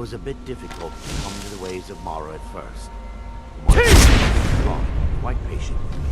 was a bit difficult to come to the ways of Mara at first. Strong, quite patient with me.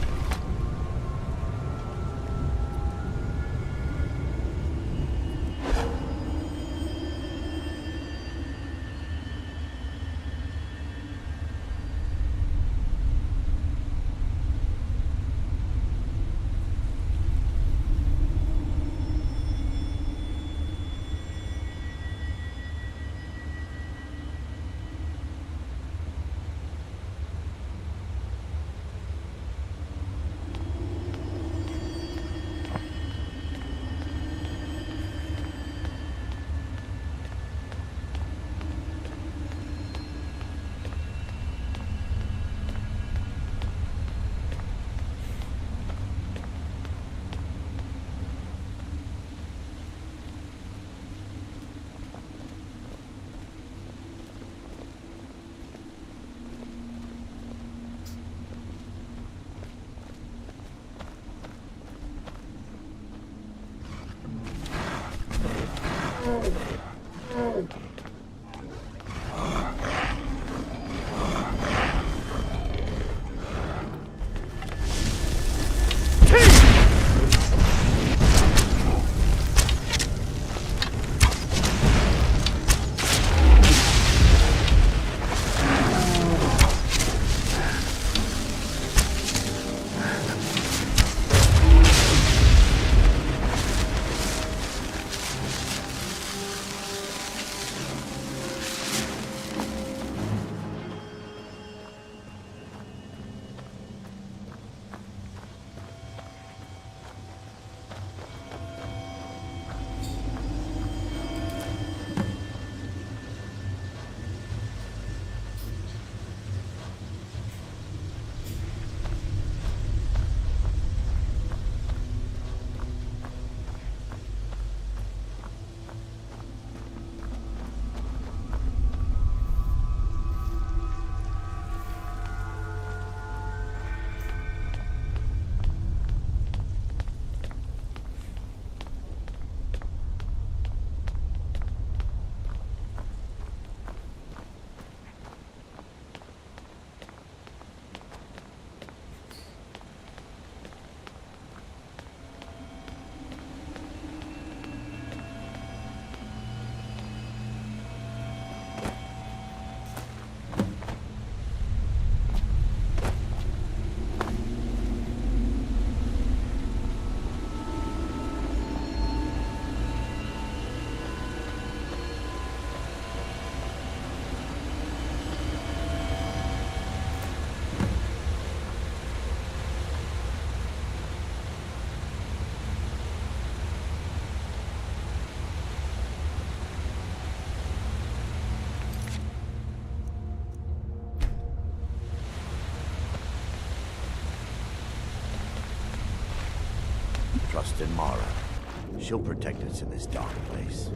Trust in Mara. She'll protect us in this dark place.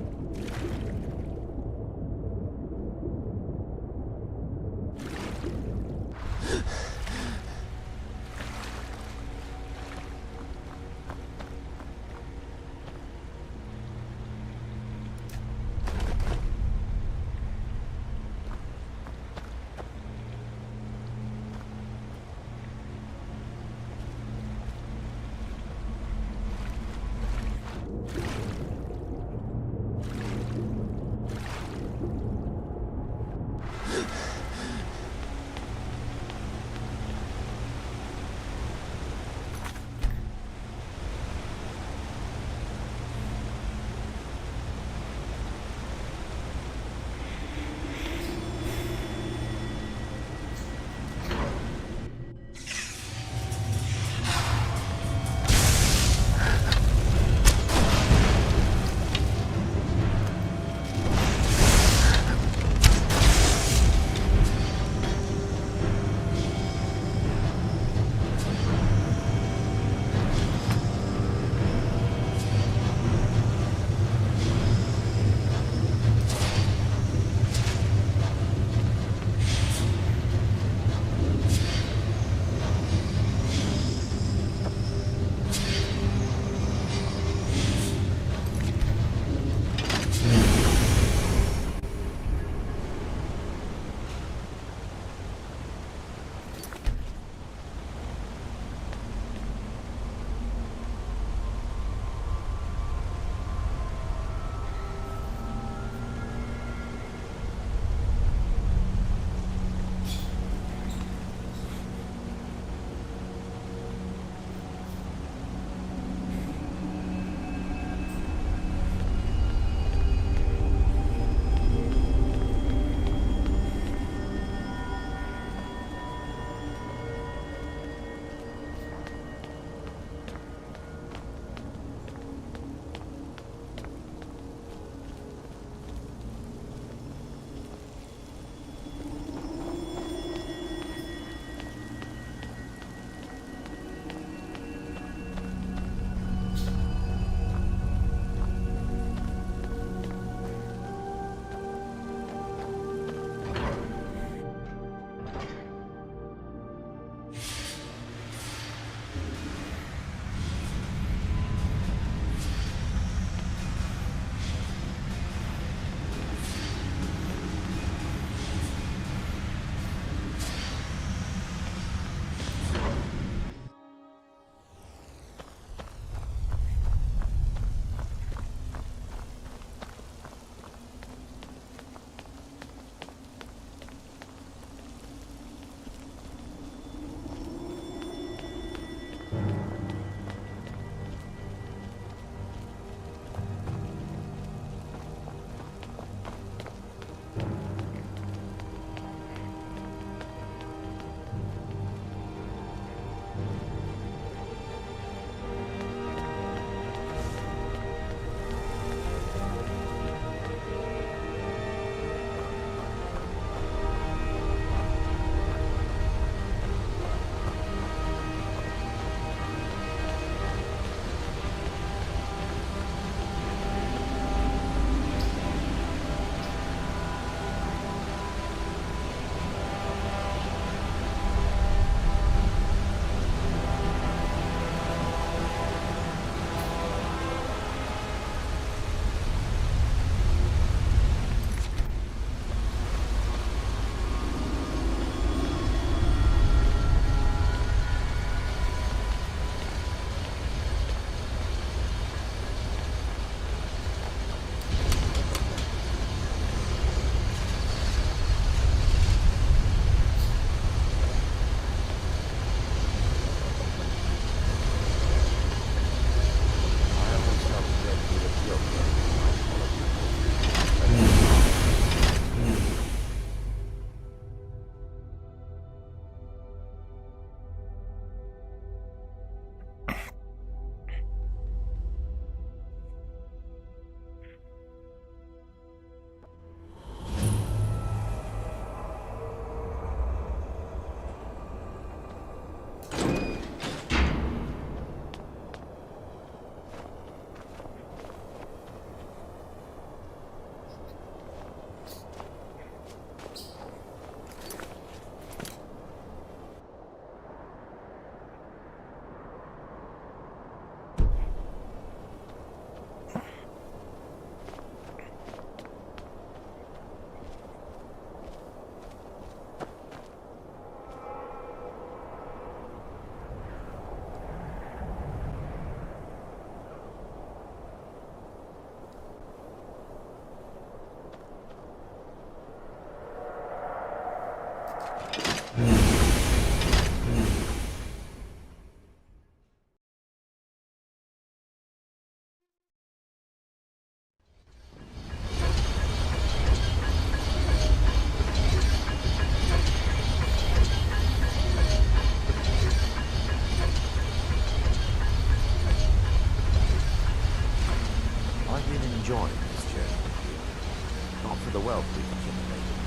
I've been enjoying this journey with you. Not for the wealth we've accumulated,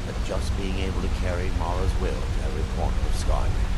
but just being able to carry Mara's will to every corner of Skyrim.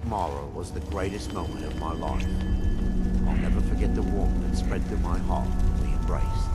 Tomorrow was the greatest moment of my life. I'll never forget the warmth that spread through my heart when we embraced.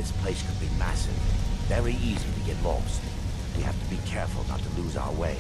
This place could be massive. Very easy to get lost. We have to be careful not to lose our way.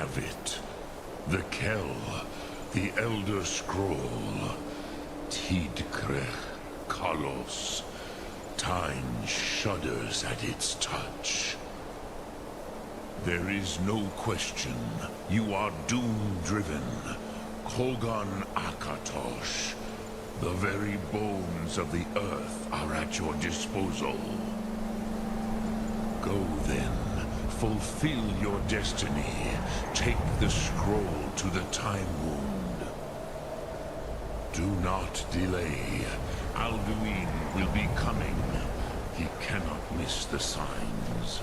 have it. The Kell, the Elder Scroll. Tidkrech Kalos. Time shudders at its touch. There is no question. You are doom-driven. Kogan Akatosh. The very bones of the earth are at your disposal. Go then. Fulfill your destiny. Take the scroll to the Time Wound. Do not delay. Alduin will be coming. He cannot miss the signs.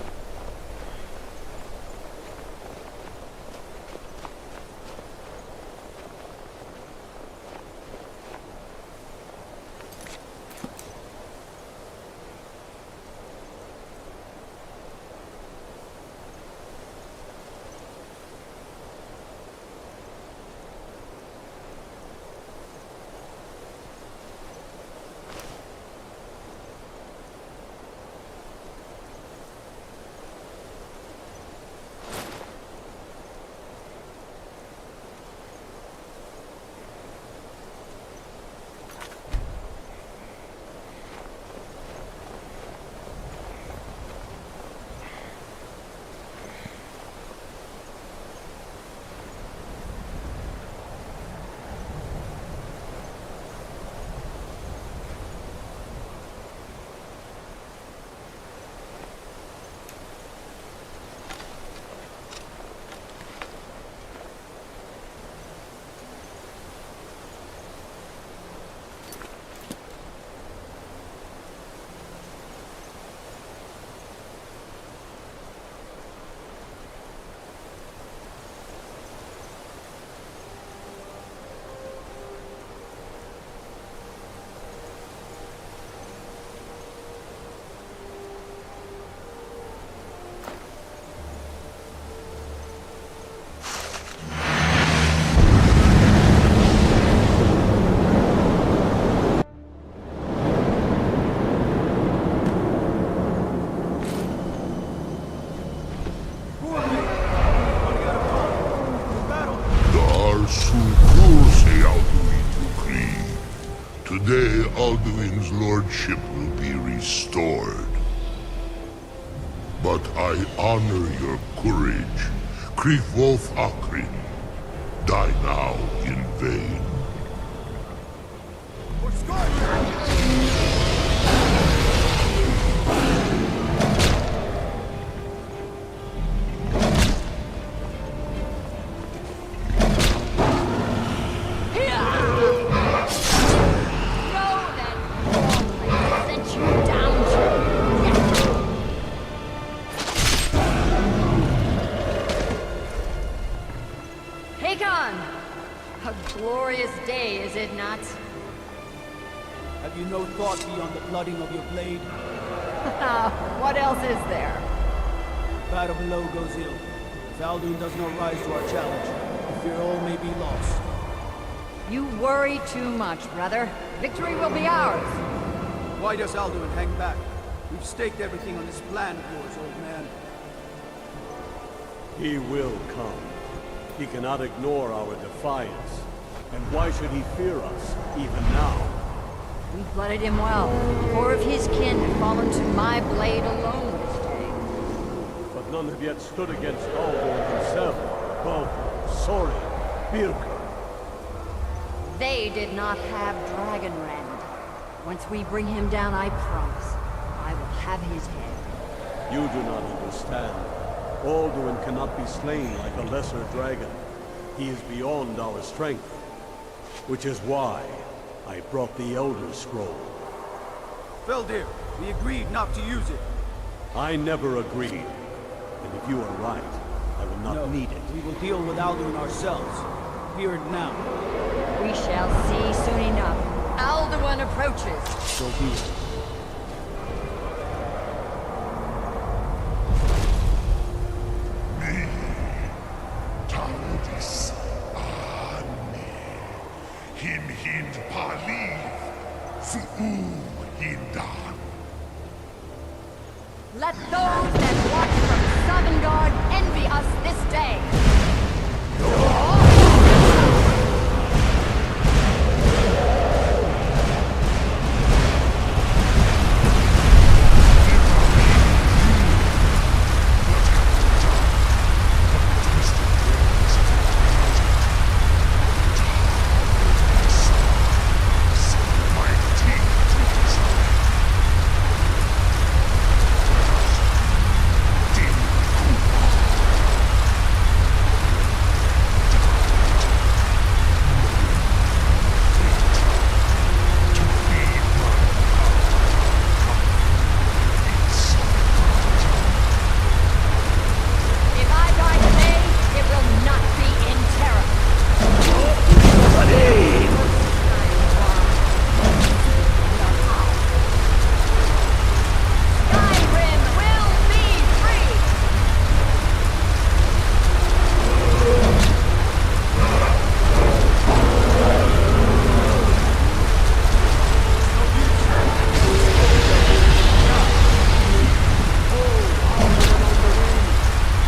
Today, Alduin's lordship will be restored. But I honor your courage. Krifwolf Akrin. Die now in vain. Have you no thought beyond the blooding of your blade? What else is there? Battle below goes ill. If Alduin does not rise to our challenge, I fear all may be lost. You worry too much, brother. Victory will be ours. Why does Alduin hang back? We've staked everything on this plan of yours, old man. He will come. He cannot ignore our defiance. And why should he fear us, even now? We blooded him well. 4 of his kin have fallen to my blade alone this day. But none have yet stood against Alduin himself. Both Sorin, Birka. They did not have Dragonrend. Once we bring him down, I promise, I will have his head. You do not understand. Alduin cannot be slain like a lesser dragon. He is beyond our strength. Which is why I brought the Elder Scroll. Feldir, we agreed not to use it. I never agreed. And if you are right, I will not need it. We will deal with Alduin ourselves. Here and now. We shall see soon enough. Alduin approaches. So be it. Let those that watch from Sovngarde envy us this day. If I die today, it will not be in terror. Skyrim will be free!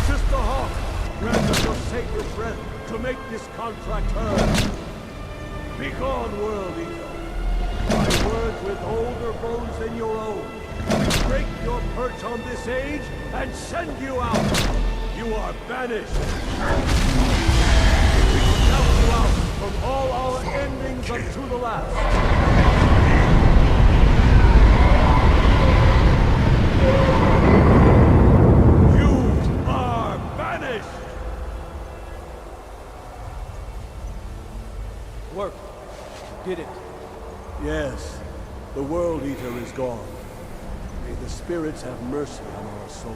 Sister Hawk, grant us your sacred breath to make this contract heard. Begone, World Eater. By words with older bones than your own, we break your perch on this age and send you out. You are banished. We count you out from all our endings unto the last. You are banished. Work. Did it. Yes, the World Eater is gone. May the spirits have mercy on our souls.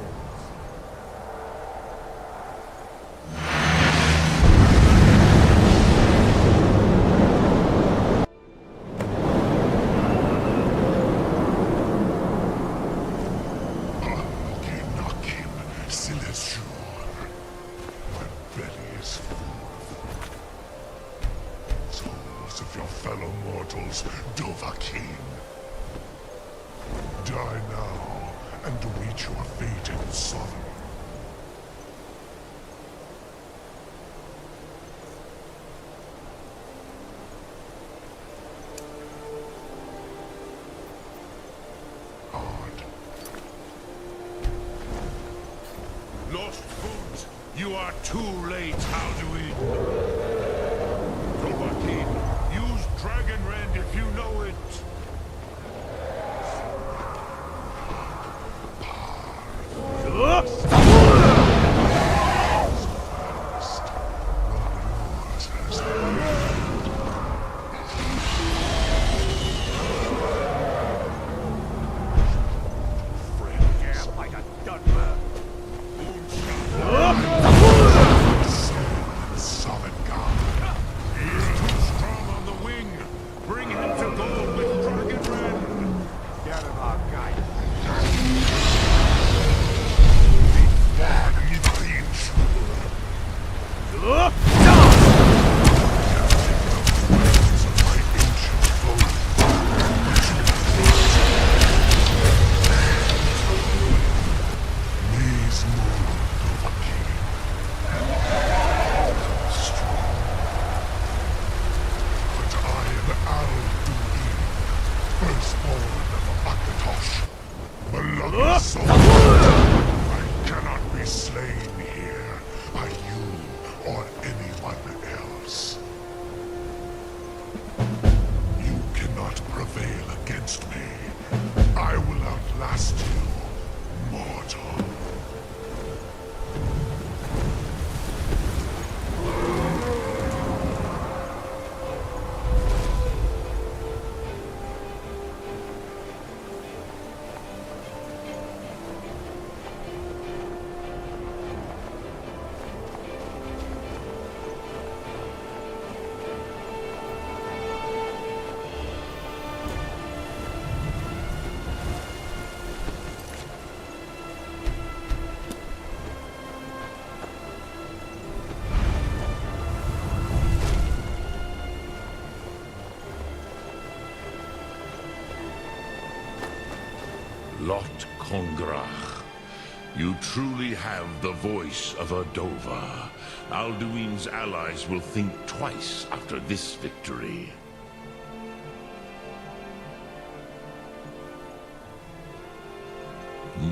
Nakim Silesur. My belly is full of souls of your fellow mortals, Dovahkiin. Die now and await your fate in Sodom. Odd. Lost Foods, you are too late, Alduin. Dovahkiin, use Dragon Rend if you know it. I cannot be slain here by you or anyone else. You cannot prevail against me. I will outlast you, mortal. Lot Kongrach, you truly have the voice of a Dova, Alduin's allies will think twice after this victory.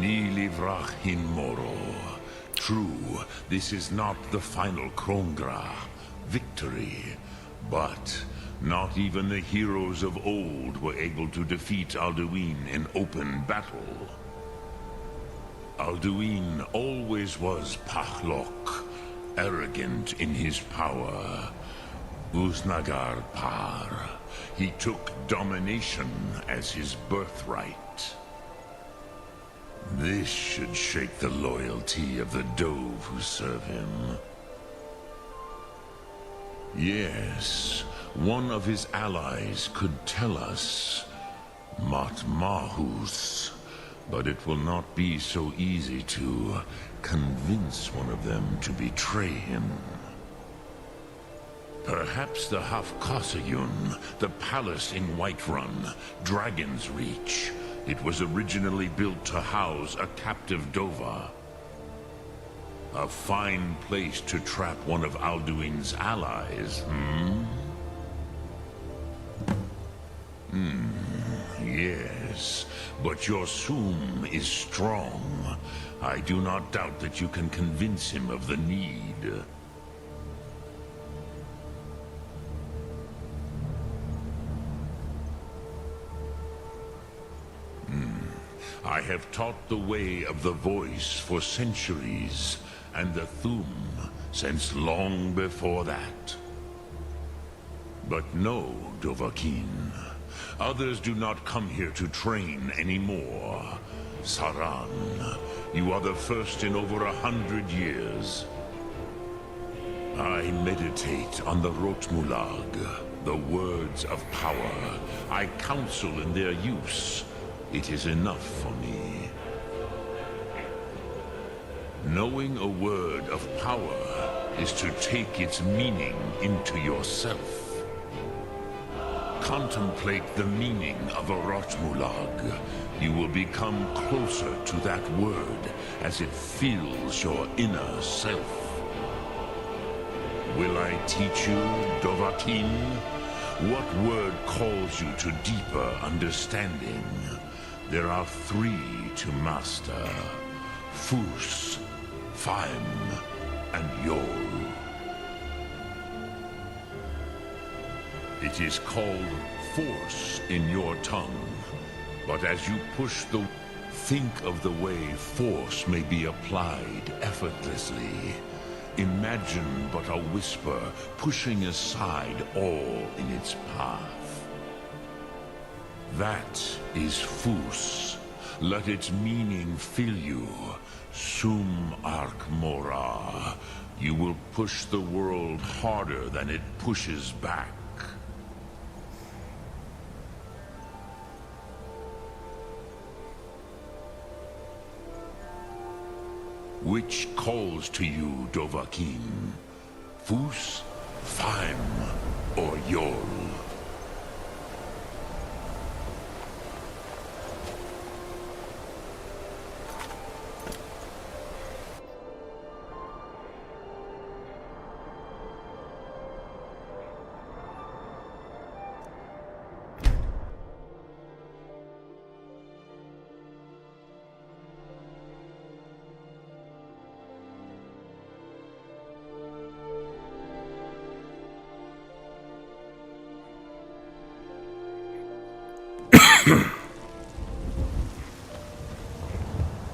Ni livrach hin moro. True, this is not the final Krongra victory, but not even the heroes of old were able to defeat Alduin in open battle. Alduin always was Pachlok, arrogant in his power. Uznagar Par. He took domination as his birthright. This should shake the loyalty of the Dove who serve him. Yes, one of his allies could tell us Matmahus, but it will not be so easy to convince one of them to betray him. Perhaps the Hafkasayun, the palace in Whiterun, Dragon's Reach. It was originally built to house a captive Dova. A fine place to trap one of Alduin's allies, Yes, but your Sum is strong. I do not doubt that you can convince him of the need. I have taught the way of the voice for centuries, and the Thum since long before that. But no, Dovahkiin. Others do not come here to train anymore. Saran, you are the first in over 100 years. I meditate on the Rotmulag, the words of power. I counsel in their use. It is enough for me. Knowing a word of power is to take its meaning into yourself. Contemplate the meaning of a Rotmulag. You will become closer to that word as it fills your inner self. Will I teach you, Dovahkiin? What word calls you to deeper understanding? There are 3 to master. Fus, Faim, and Yol. It is called force in your tongue, but as you push the... Think of the way force may be applied effortlessly. Imagine but a whisper pushing aside all in its path. That is Fus. Let its meaning fill you. Sum Ark Mora. You will push the world harder than it pushes back. Which calls to you, Dovahkiin? Fus, Faim, or Yol?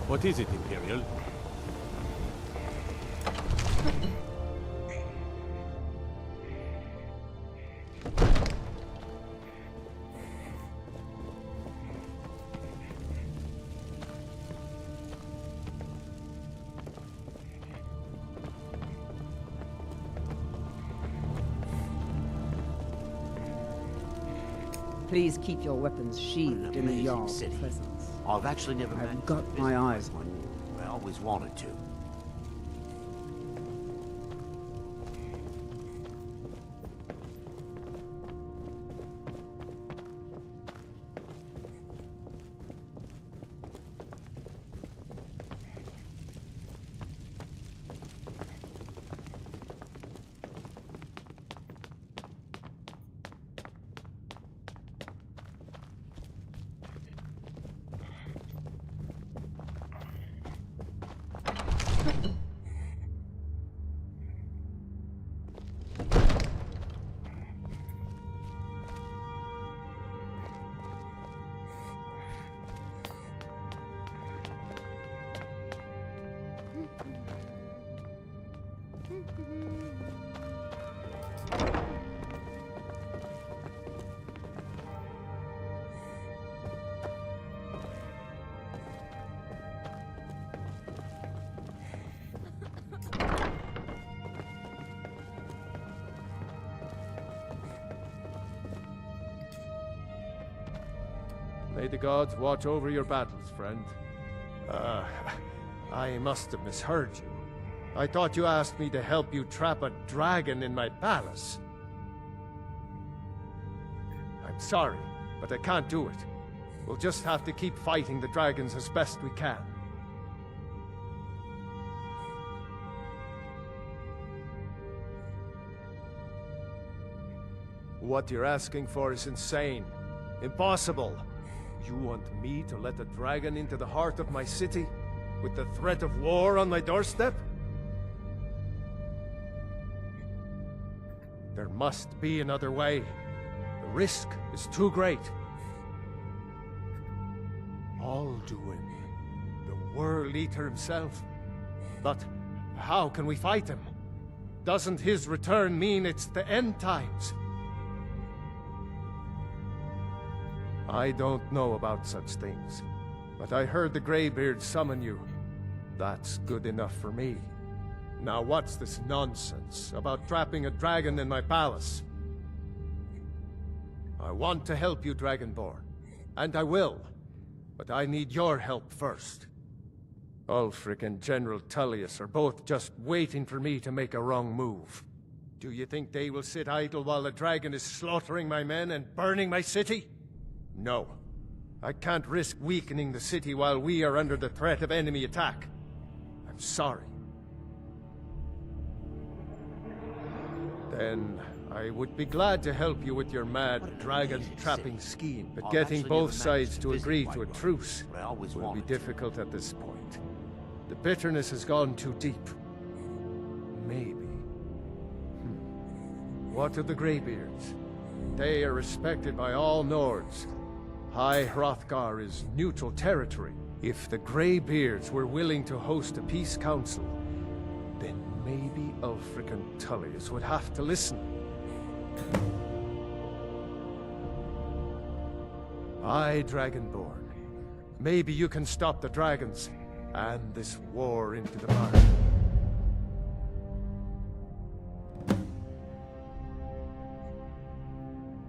What is it, Imperial? Please keep your weapons sheathed in the amazing Jarl's city. presence. I've actually never I've managed got to visit my eyes one. on you. I always wanted to. May the gods watch over your battles, friend. I must have misheard you. I thought you asked me to help you trap a dragon in my palace. I'm sorry, but I can't do it. We'll just have to keep fighting the dragons as best we can. What you're asking for is insane. Impossible. You want me to let a dragon into the heart of my city? With the threat of war on my doorstep? There must be another way. The risk is too great. Alduin, the World Eater himself. But how can we fight him? Doesn't his return mean it's the end times? I don't know about such things, but I heard the Greybeard summon you. That's good enough for me. Now what's this nonsense about trapping a dragon in my palace? I want to help you, Dragonborn, and I will, but I need your help first. Ulfric and General Tullius are both just waiting for me to make a wrong move. Do you think they will sit idle while the dragon is slaughtering my men and burning my city? No. I can't risk weakening the city while we are under the threat of enemy attack. I'm sorry. Then I would be glad to help you with your mad dragon-trapping scheme, but getting both sides to agree to a truce will be difficult at this point. The bitterness has gone too deep. Maybe. What of the Greybeards? They are respected by all Nords. High Hrothgar is neutral territory. If the Greybeards were willing to host a peace council, then maybe Ulfric and Tullius would have to listen. Aye, Dragonborn. Maybe you can stop the dragons and this war into the mine.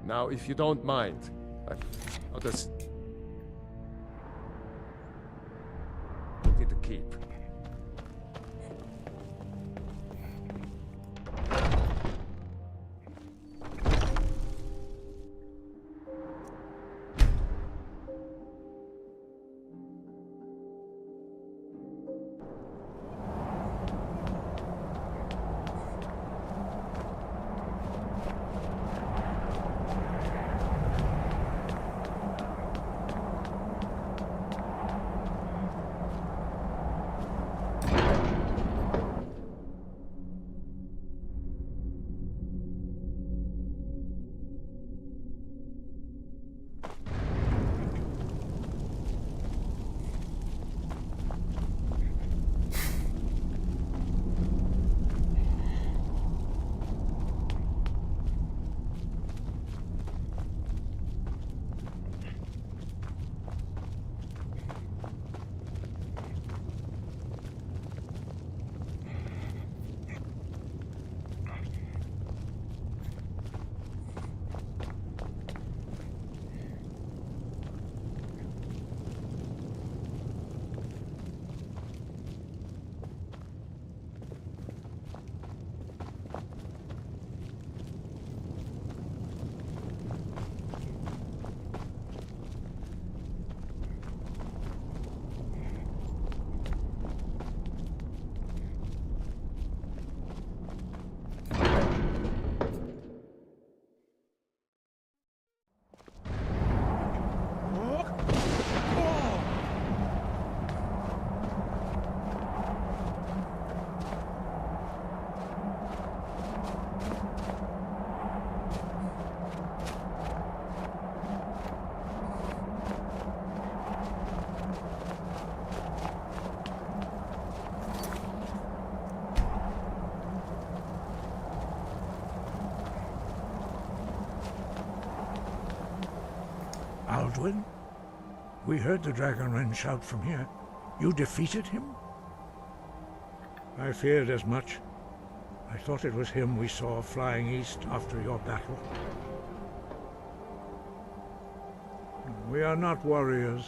Now, if you don't mind, I'll just need to keep. Alduin? We heard the Dragonren shout from here. You defeated him? I feared as much. I thought it was him we saw flying east after your battle. We are not warriors.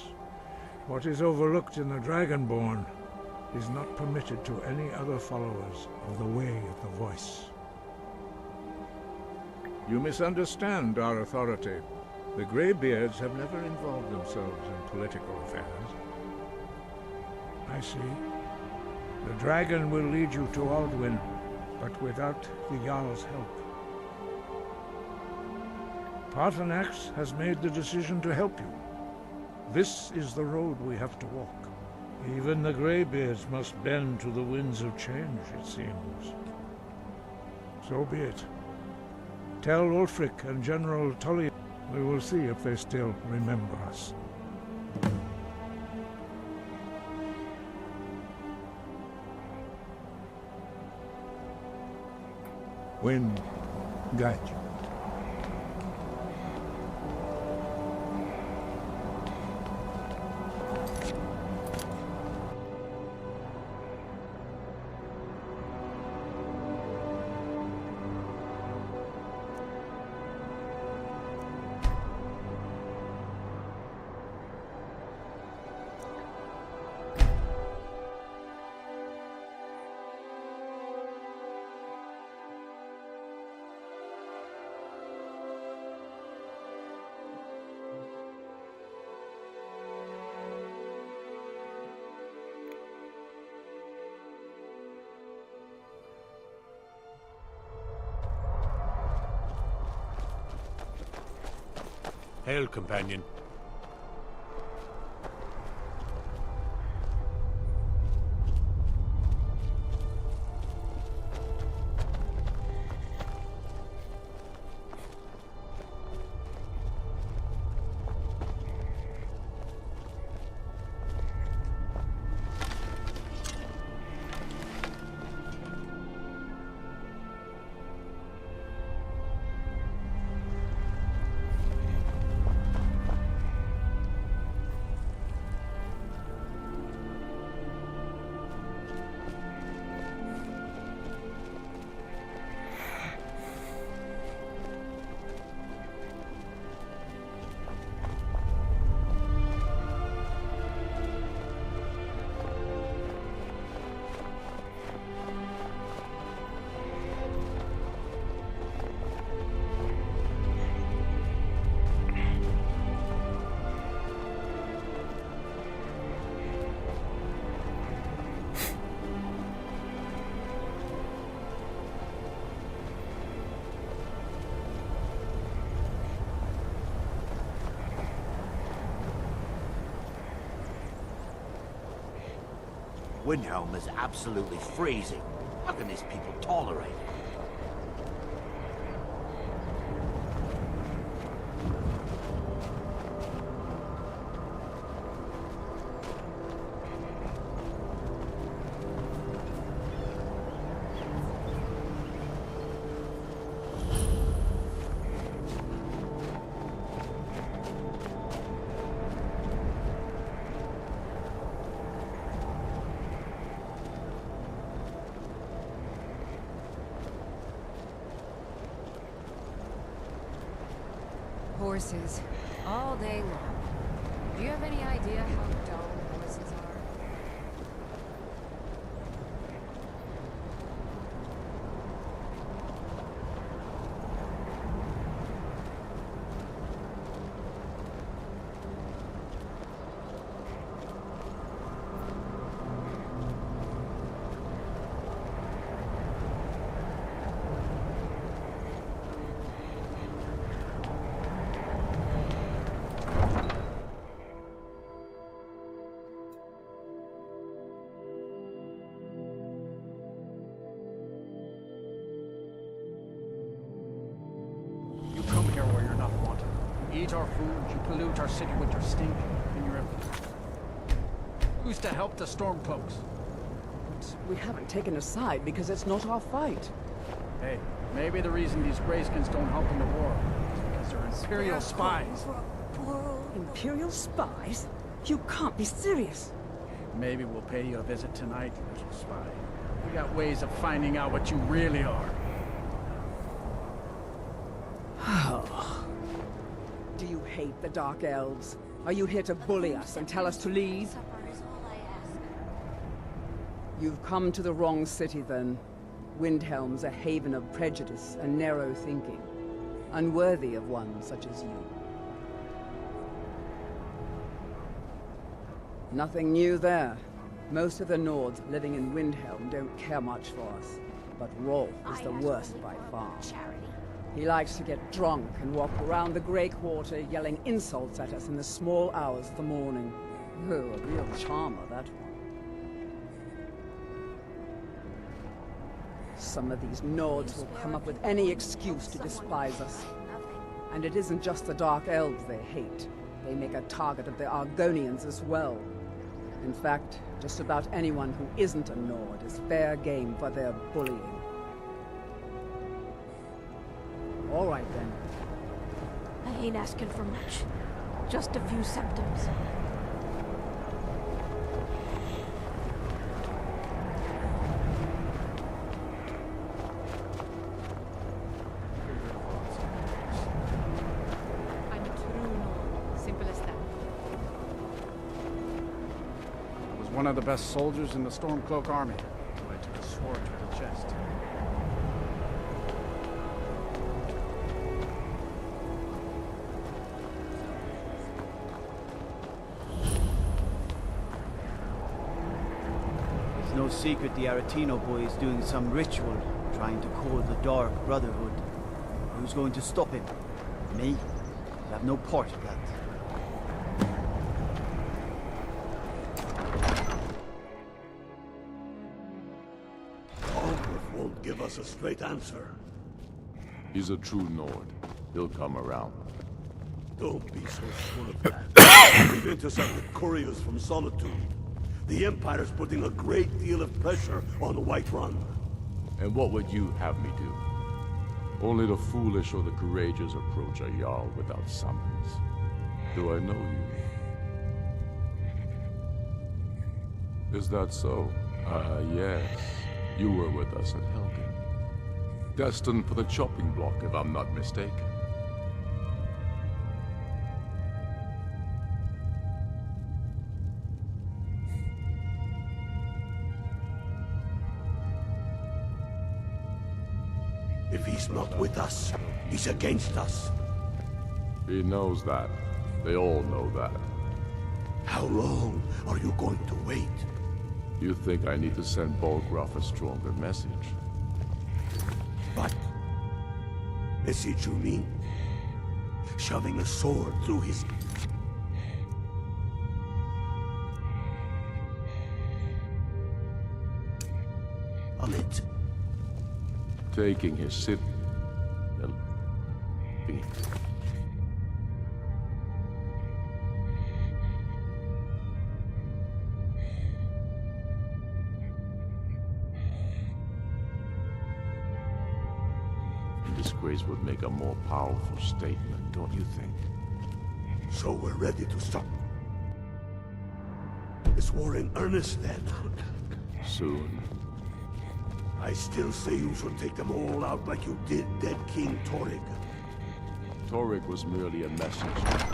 What is overlooked in the Dragonborn is not permitted to any other followers of the Way of the Voice. You misunderstand our authority. The Greybeards have never involved themselves in political affairs. I see. The dragon will lead you to Alduin, but without the Jarl's help. Paarthurnax has made the decision to help you. This is the road we have to walk. Even the Greybeards must bend to the winds of change, it seems. So be it. Tell Ulfric and General Tully. We will see if they still remember us. Wind, guide you. Hail, companion. Windhelm is absolutely freezing. How can these people tolerate it? Horses, all day long. Do you have any idea how dull horses are? You come here where you're not wanted. You eat our food, you pollute our city with your stink, and you're who's to help the Stormcloaks? But we haven't taken a side because it's not our fight. Hey, maybe the reason these Greyskins don't help in the war is because they're Imperial spies. Imperial spies? You can't be serious. Maybe we'll pay you a visit tonight, little spy. We got ways of finding out what you really are. Do you hate the Dark Elves? Are you here to bully us and tell us to leave? Supper is all I ask. You've come to the wrong city, then. Windhelm's a haven of prejudice and narrow thinking, unworthy of one such as you. Nothing new there. Most of the Nords living in Windhelm don't care much for us, but Rolf is the worst by far. He likes to get drunk and walk around the Grey Quarter yelling insults at us in the small hours of the morning. Oh, a real charmer, that one. Some of these Nords will come up with any excuse to despise us. And it isn't just the Dark Elves they hate. They make a target of the Argonians as well. In fact, just about anyone who isn't a Nord is fair game for their bullying. All right, then. I ain't asking for much. Just a few symptoms. I'm a true Nord. Simple as that. I was one of the best soldiers in the Stormcloak army. So I took a sword to the chest. It's no secret the Aretino boy is doing some ritual, trying to call the Dark Brotherhood. Who's going to stop him? Me? I have no part of that. Aldrich won't give us a straight answer. He's a true Nord. He'll come around. Don't be so sure of that. We've intercepted couriers from Solitude. The Empire's putting a great deal of pressure on Whiterun. And what would you have me do? Only the foolish or the courageous approach a Jarl without summons. Do I know you? Is that so? Ah, yes. You were with us at Helgen. Destined for the chopping block, if I'm not mistaken. If he's not with us, he's against us. He knows that. They all know that. How long are you going to wait? You think I need to send Bolgraf a stronger message? What? Message you mean? Shoving a sword through his... Amit. Taking his city. Disgrace would make a more powerful statement, don't you think? So we're ready to stop. Is war in earnest then? Soon. I still say you should take them all out like you did dead King Torrig. Torrig was merely a messenger.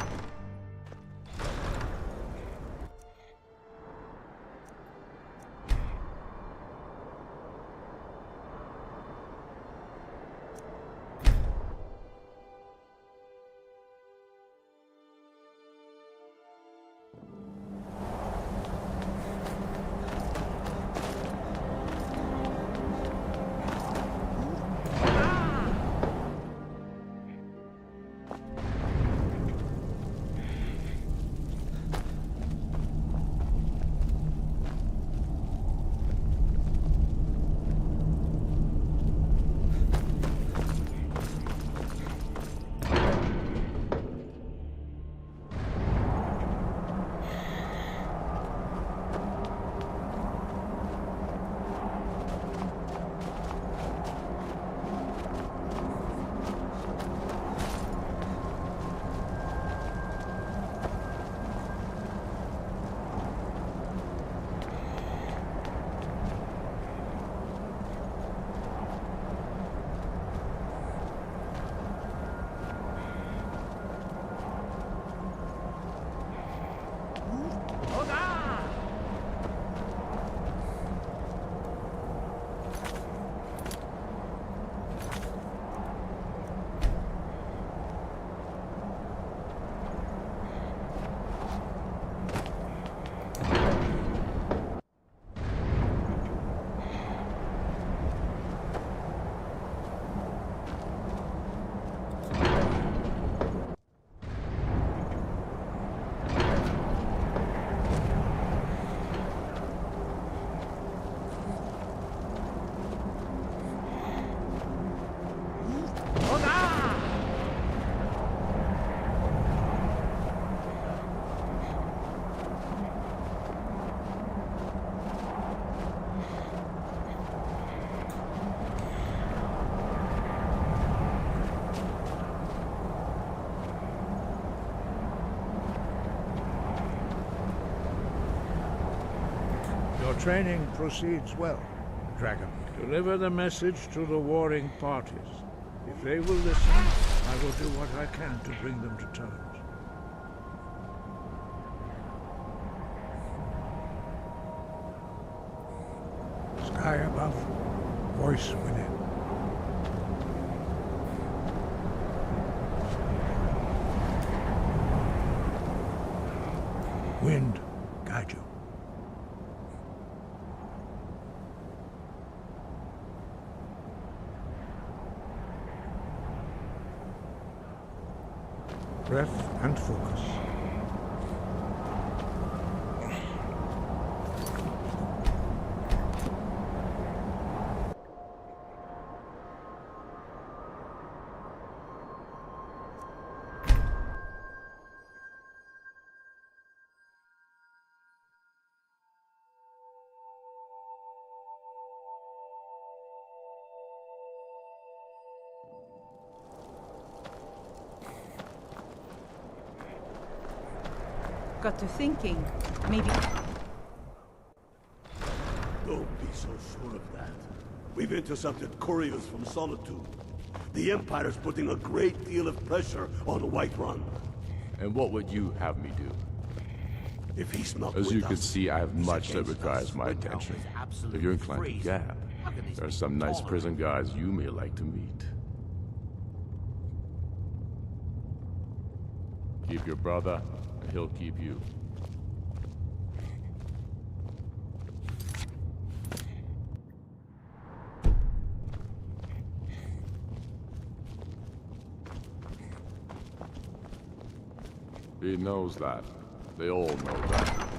Your training proceeds well, Dragon. Deliver the message to the warring parties. If they will listen, I will do what I can to bring them to terms. Sky above, voice within. Wind, guide you. Breath and focus. Got to thinking, maybe... Don't be so sure of that. We've intercepted couriers from Solitude. The Empire's putting a great deal of pressure on Whiterun. And what would you have me do? If he's not As with you can us, see, I have he's much that against requires us. my Windhelm attention. is If absolutely you're inclined to freezing. gab, there are some nice prison guards you may like to meet. Keep your brother, and he'll keep you. He knows that. They all know that.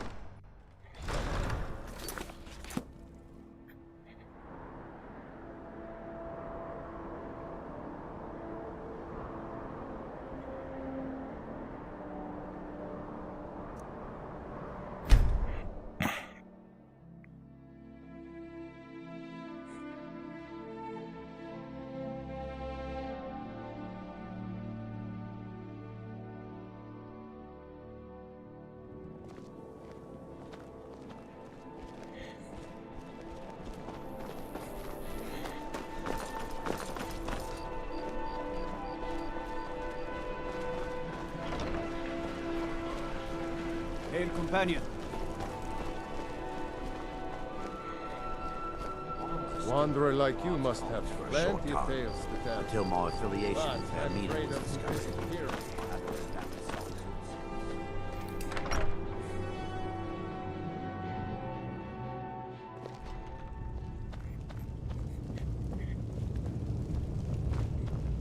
Hail, companion. Wanderer like you must have For a plenty short of time, tales to tell. until my affiliation But with I'm Hermina afraid was of discussed. here.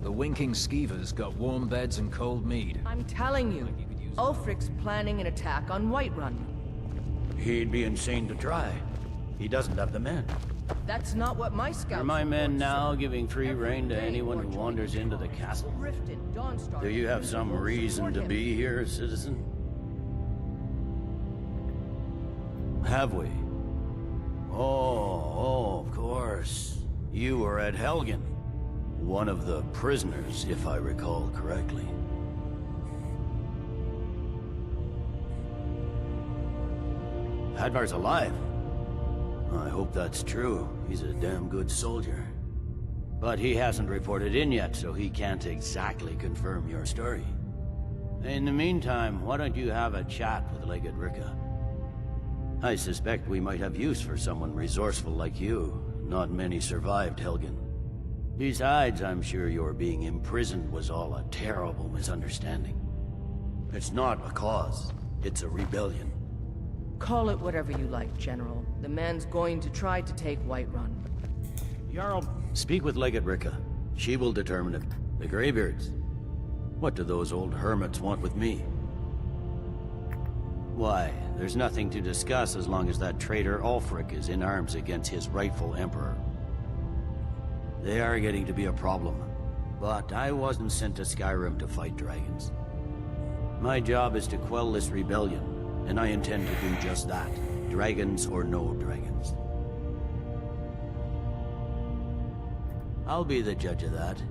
The winking skeevers got warm beds and cold mead. I'm telling you, Ulfric's planning an attack on Whiterun. He'd be insane to try. He doesn't have the men. That's not what my scouts Are my men report now said. giving free rein to anyone who wanders into the castle? Riften, Dawnstar, Do you have some Winterhold reason support to him. be here, citizen? Have we? Oh, of course. You were at Helgen. One of the prisoners, if I recall correctly. Hadvar's alive. I hope that's true. He's a damn good soldier. But he hasn't reported in yet, so he can't exactly confirm your story. In the meantime, why don't you have a chat with Legate Ricka? I suspect we might have use for someone resourceful like you. Not many survived Helgen. Besides, I'm sure your being imprisoned was all a terrible misunderstanding. It's not a cause. It's a rebellion. Call it whatever you like, General. The man's going to try to take Whiterun. Jarl, speak with Legate Ricka. She will determine it. The Greybeards. What do those old hermits want with me? Why, there's nothing to discuss as long as that traitor Ulfric is in arms against his rightful emperor. They are getting to be a problem. But I wasn't sent to Skyrim to fight dragons. My job is to quell this rebellion, and I intend to do just that. Dragons or no dragons. I'll be the judge of that.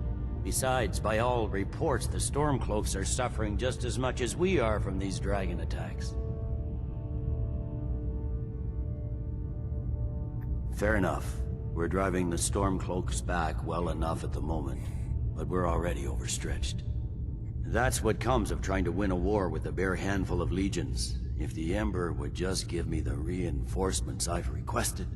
Besides, by all reports, the Stormcloaks are suffering just as much as we are from these dragon attacks. Fair enough. We're driving the Stormcloaks back well enough at the moment, but we're already overstretched. That's what comes of trying to win a war with a bare handful of legions. If the Emperor would just give me the reinforcements I've requested.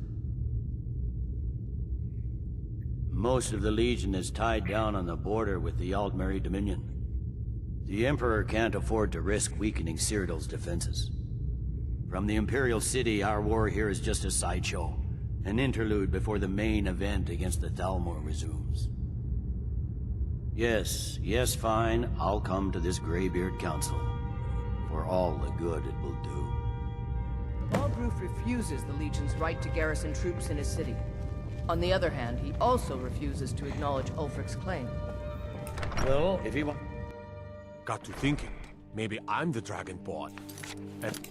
Most of the Legion is tied down on the border with the Altmeri Dominion. The Emperor can't afford to risk weakening Cyrodiil's defenses. From the Imperial City, our war here is just a sideshow. An interlude before the main event against the Thalmor resumes. Yes, fine. I'll come to this Greybeard Council. For all the good it will do. Balgruf refuses the Legion's right to garrison troops in his city. On the other hand, he also refuses to acknowledge Ulfric's claim. Well, if he wants... Got to thinking. Maybe I'm the Dragonborn. And...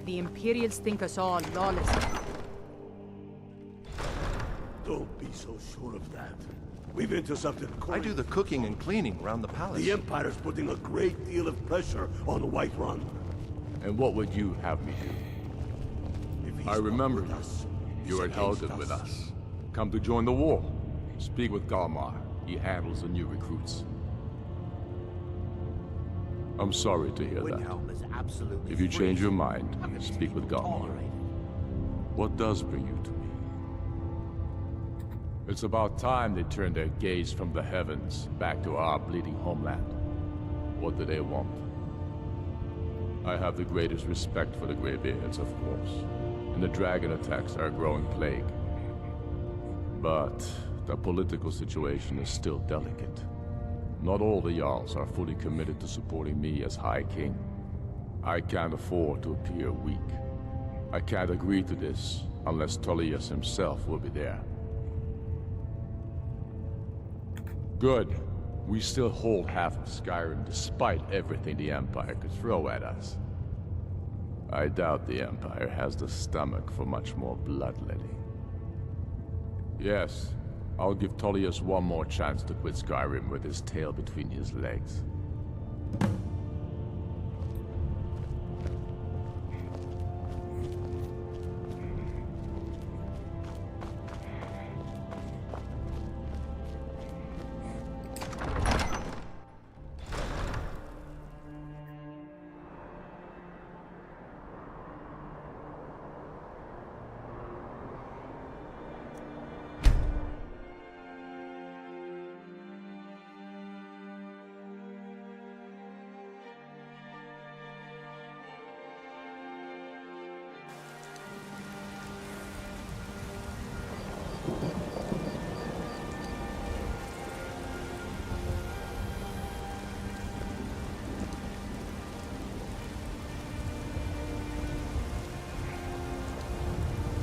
The Imperials think us all lawless. Don't be so sure of that. We've intercepted I do the cooking and cleaning around the palace. The Empire's putting a great deal of pressure on Whiterun. And what would you have me do? I remember you. You were at Helgen with us. Come to join the war. Speak with Galmar. He handles the new recruits. I'm sorry to hear that. If you change your mind, speak with Galmar. What does bring you to me? It's about time they turned their gaze from the heavens back to our bleeding homeland. What do they want? I have the greatest respect for the Greybeards, of course, and the dragon attacks are a growing plague. But the political situation is still delicate. Not all the Jarls are fully committed to supporting me as High King. I can't afford to appear weak. I can't agree to this unless Tullius himself will be there. Good. We still hold half of Skyrim despite everything the Empire could throw at us. I doubt the Empire has the stomach for much more bloodletting. Yes, I'll give Tullius one more chance to quit Skyrim with his tail between his legs.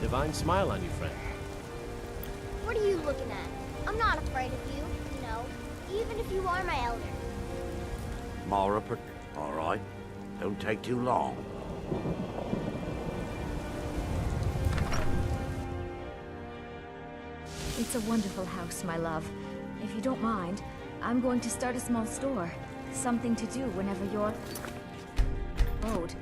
Divine smile on you, friend. What are you looking at? I'm not afraid of you, you know, even if you are my elder. Mara, all right. Don't take too long. It's a wonderful house, my love. If you don't mind, I'm going to start a small store. Something to do whenever you're... road.